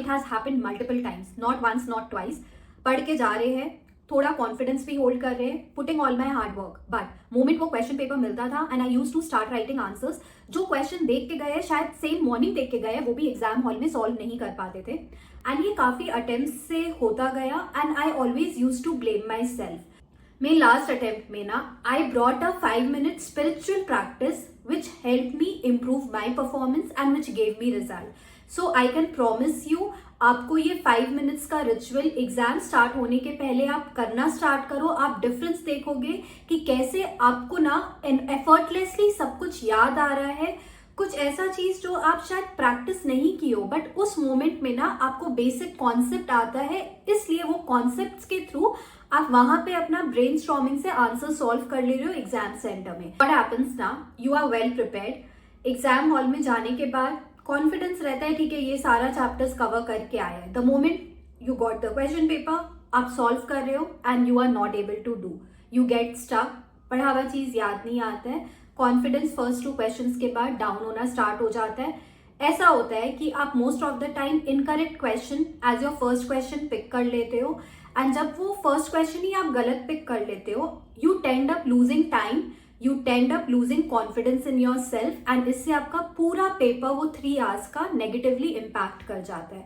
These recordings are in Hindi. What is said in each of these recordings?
Has happened multiple times, not once not twice. पढ़ के जा रहे हैं, थोड़ा कॉन्फिडेंस भी होल्ड कर रहे हैं, putting all my hard work, but moment वो क्वेश्चन पेपर मिलता था and I use to start writing answers. जो क्वेश्चन देख के गए, शायद सेम मॉर्निंग देख के गए, वो भी एग्जाम हॉल में सॉल्व नहीं कर पाते थे। एंड ये काफी अटेम्प्ट से होता गया and I always use to blame myself. मेरे लास्ट अटेम्प्ट में ना I brought a 5 minute spiritual practice which help me improve my performance and which gave me result. So I can promise you, आपको ये 5 minutes का रिचुअल एग्जाम स्टार्ट होने के पहले आप करना स्टार्ट करो, आप डिफरेंस देखोगे कि कैसे आपको ना एफर्टलेसली सब कुछ याद आ रहा है। कुछ ऐसा चीज जो आप शायद प्रैक्टिस नहीं की हो, बट उस मोमेंट में ना आपको बेसिक कॉन्सेप्ट आता है, इसलिए वो कॉन्सेप्ट्स के थ्रू आप वहां पे अपना ब्रेनस्टॉर्मिंग से आंसर सॉल्व कर ले रहे हो एग्जाम सेंटर में। व्हाट हैपेंस ना, you are well prepared. Exam hall में जाने के बाद कॉन्फिडेंस रहता है, ठीक है ये सारा चैप्टर्स कवर करके आया है। The moment you got the question paper, आप सॉल्व कर रहे हो and you are not able to do, you get stuck, पढ़ा हुआ चीज याद नहीं आता है, कॉन्फिडेंस फर्स्ट 2 क्वेश्चंस के बाद डाउन होना स्टार्ट हो जाता है। ऐसा होता है कि आप most of the time incorrect question as your first question pick कर लेते हो, एंड जब वो फर्स्ट क्वेश्चन ही आप गलत पिक कर लेते हो, you tend up losing time, you tend up losing confidence in your self, and इससे आपका पूरा पेपर वो 3 hours का नेगेटिवली इम्पैक्ट कर जाता है।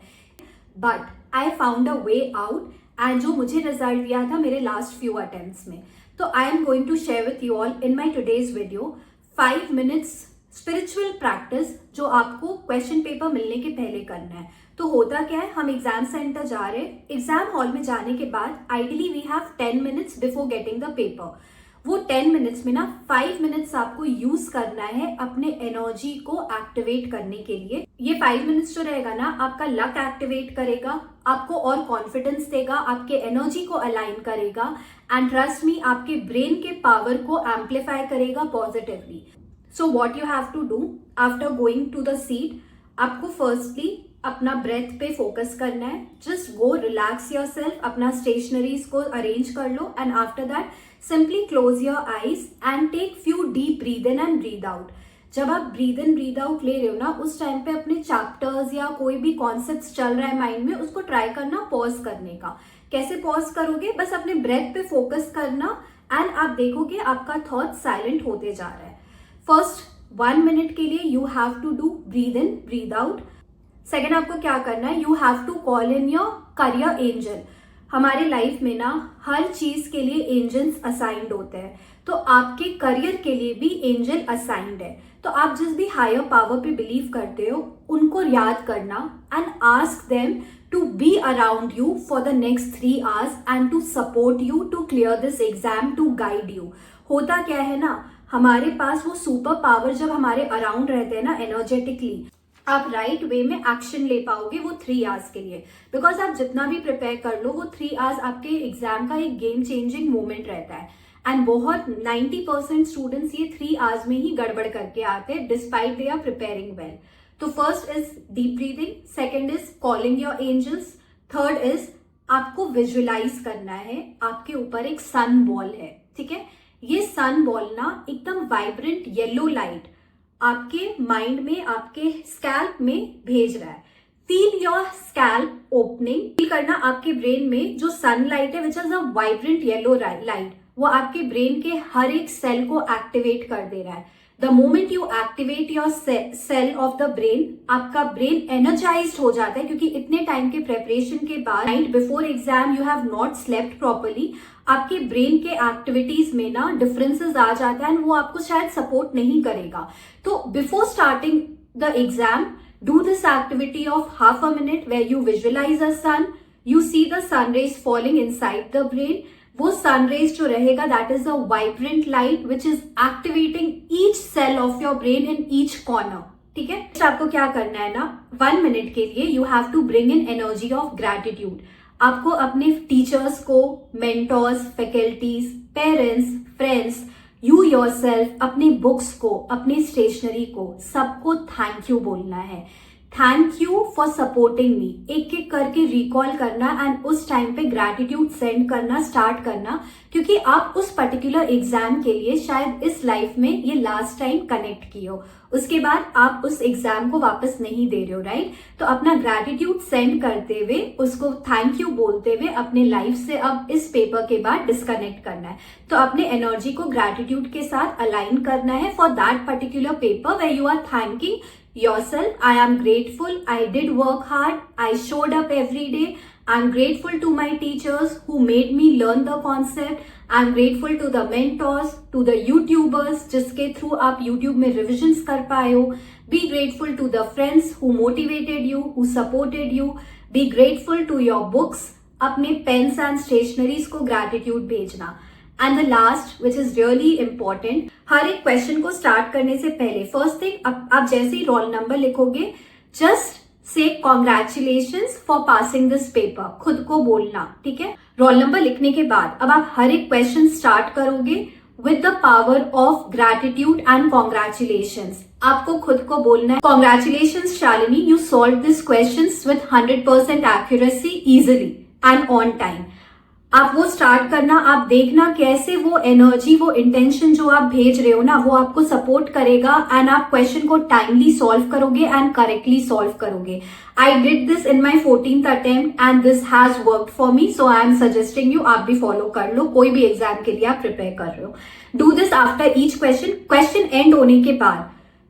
But I found a way out, and जो मुझे रिजल्ट दिया था मेरे लास्ट फ्यू अटेम्प्ट्स में, तो I am going to share with you all in my today's video 5 minutes spiritual practice जो आपको क्वेश्चन पेपर मिलने के पहले करना है। तो होता क्या है, हम एग्जाम सेंटर जा रहे हैं, एग्जाम हॉल में जाने के बाद ideally we have 10 minutes before getting the paper. वो 10 minutes में ना 5 minutes आपको यूज करना है अपने एनर्जी को एक्टिवेट करने के लिए। ये 5 minutes जो रहेगा ना, आपका लक एक्टिवेट करेगा, आपको और कॉन्फिडेंस देगा, आपके एनर्जी को अलाइन करेगा, एंड ट्रस्ट मी आपके ब्रेन के पावर को एम्पलीफाई करेगा positively. So what you have to do after going to the seat, आपको फर्स्टली अपना ब्रेथ पे फोकस करना है। Just go relax yourself, अपना स्टेशनरीज को अरेंज कर लो, and after that simply close your eyes and take few deep breathe in and breathe out. जब आप ब्रीद इन ब्रीद आउट ले रहे हो ना, उस टाइम पे अपने चैप्टर्स या कोई भी कॉन्सेप्ट चल रहा है माइंड में, उसको ट्राई करना पॉज करने का। कैसे पॉज करोगे, बस अपने ब्रेथ पे फोकस करना, एंड आप देखोगे आपका थॉट साइलेंट होते जा रहा है। फर्स्ट 1 minute के लिए you have to do breathe in breathe out. Second आपको क्या करना है, you have to call in your career angel. हमारे लाइफ में ना हर चीज के लिए एंजल्स असाइंड होते हैं, तो आपके करियर के लिए भी एंजल असाइंड है। तो आप जिस भी हायर पावर पे बिलीव करते हो उनको याद करना, and ask them to be around you for the next 3 hours and to support you to clear this exam, to guide you. होता क्या है ना, हमारे पास वो सुपर पावर जब हमारे अराउंड रहते हैं ना एनर्जेटिकली, आप राइट वे में एक्शन ले पाओगे वो 3 hours के लिए। बिकॉज आप जितना भी प्रिपेयर कर लो, वो 3 hours आपके एग्जाम का एक गेम चेंजिंग मोमेंट रहता है, एंड बहुत 90% स्टूडेंट्स ये 3 hours में ही गड़बड़ करके आते हैं despite they are preparing well. तो first is deep breathing, second is calling your angels, third is आपको विजुअलाइज करना है आपके ऊपर एक सन बॉल है, ठीक है। ये सन बॉल ना एकदम वाइब्रेंट येलो लाइट आपके माइंड में, आपके स्कैल्प में भेज रहा है। Feel your scalp opening, feel करना आपके ब्रेन में जो सनलाइट है which is a vibrant yellow light, वो आपके ब्रेन के हर एक सेल को एक्टिवेट कर दे रहा है। The moment you activate your cell of the brain, आपका ब्रेन एनर्जाइज्ड हो जाता है, क्योंकि इतने टाइम के प्रेपरेशन के बाद, night before exam you have not slept properly, आपके ब्रेन के एक्टिविटीज में ना डिफरेंसेस आ जाता है, वो आपको शायद सपोर्ट नहीं करेगा। तो before starting the exam do this activity of half a minute where you visualize a sun, you see the sun rays falling inside the brain। वो सन रेज जो रहेगा that is a vibrant light which is activating each cell of your brain in each corner, ठीक है। आपको क्या करना है ना, 1 minute के लिए you have to bring in energy of gratitude. आपको अपने टीचर्स को, mentors, faculties, parents, friends, you yourself, अपनी बुक्स को, अपनी स्टेशनरी को, सबको थैंक यू बोलना है। Thank you for supporting me, एक एक करके रिकॉल करना एंड उस टाइम पे ग्रैटिट्यूड सेंड करना स्टार्ट करना, क्योंकि आप उस पर्टिकुलर एग्जाम के लिए शायद इस लाइफ में ये लास्ट टाइम कनेक्ट किए हो, उसके बाद आप उस एग्जाम को वापस नहीं दे रहे हो, राइट? तो अपना ग्रैटिट्यूड सेंड करते हुए, उसको थैंक यू बोलते हुए अपने लाइफ से अब इस पेपर के बाद डिस्कनेक्ट करना है। तो अपने एनर्जी को ग्रैटिट्यूड के साथ अलाइन करना है for that particular paper where you are thanking yourself. I am grateful. I did work hard. I showed up every day. I'm grateful to my teachers who made me learn the concept. I'm grateful to the mentors, to the YouTubers जिसके थ्रू आप YouTube में revisions कर पाए हो. Be grateful to the friends who motivated you, who supported you. Be grateful to your books. अपने pens and stationaries को gratitude भेजना. And the last which is really important, हर एक क्वेश्चन को स्टार्ट करने से पहले फर्स्ट थिंग आप जैसे ही रोल नंबर लिखोगे just say congratulations for passing this paper, खुद को बोलना, ठीक है? रोल नंबर लिखने के बाद अब आप हर एक क्वेश्चन स्टार्ट करोगे with the power of gratitude and congratulations. आपको खुद को बोलना है, congratulations Shalini, you solve this questions with 100% accuracy easily and on time. आप वो स्टार्ट करना, आप देखना कैसे वो एनर्जी, वो इंटेंशन जो आप भेज रहे हो ना, वो आपको सपोर्ट करेगा एंड आप क्वेश्चन को टाइमली सॉल्व करोगे एंड करेक्टली सॉल्व करोगे। I did this in my 14th attempt and this has worked for me, so I am suggesting you, आप भी फॉलो कर लो, कोई भी एग्जाम के लिए आप प्रिपेयर कर रहे हो। Do this after each question. Question end होने के बाद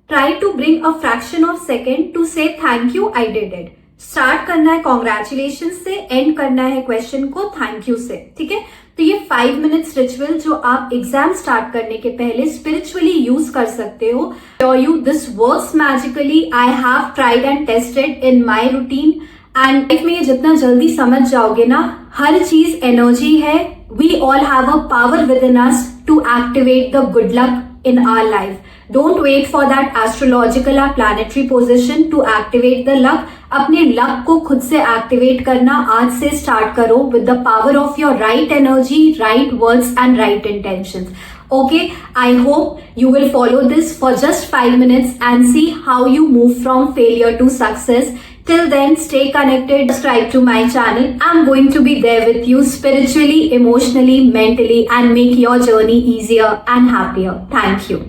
try to bring a fraction of second to say thank you, I did it. Start करना है कॉन्ग्रेचुलेशन से, एंड करना है क्वेश्चन को थैंक यू से, ठीक है? तो ये 5 मिनट्स रिचुअल जो आप एग्जाम स्टार्ट करने के पहले स्पिरिचुअली यूज कर सकते हो। You this works magically, I have tried and tested in my routine and life में ये जितना जल्दी समझ जाओगे ना, हर चीज एनर्जी है। We all have a power within us to activate the good luck in our life. Don't wait for that astrological or planetary position to activate the luck. अपने luck को खुद से activate करना आज से start करो with the power of your right energy, right words and right intentions. Okay, I hope you will follow this for just 5 minutes and see how you move from failure to success. Till then, stay connected, subscribe to my channel. I'm going to be there with you spiritually, emotionally, mentally and make your journey easier and happier. Thank you.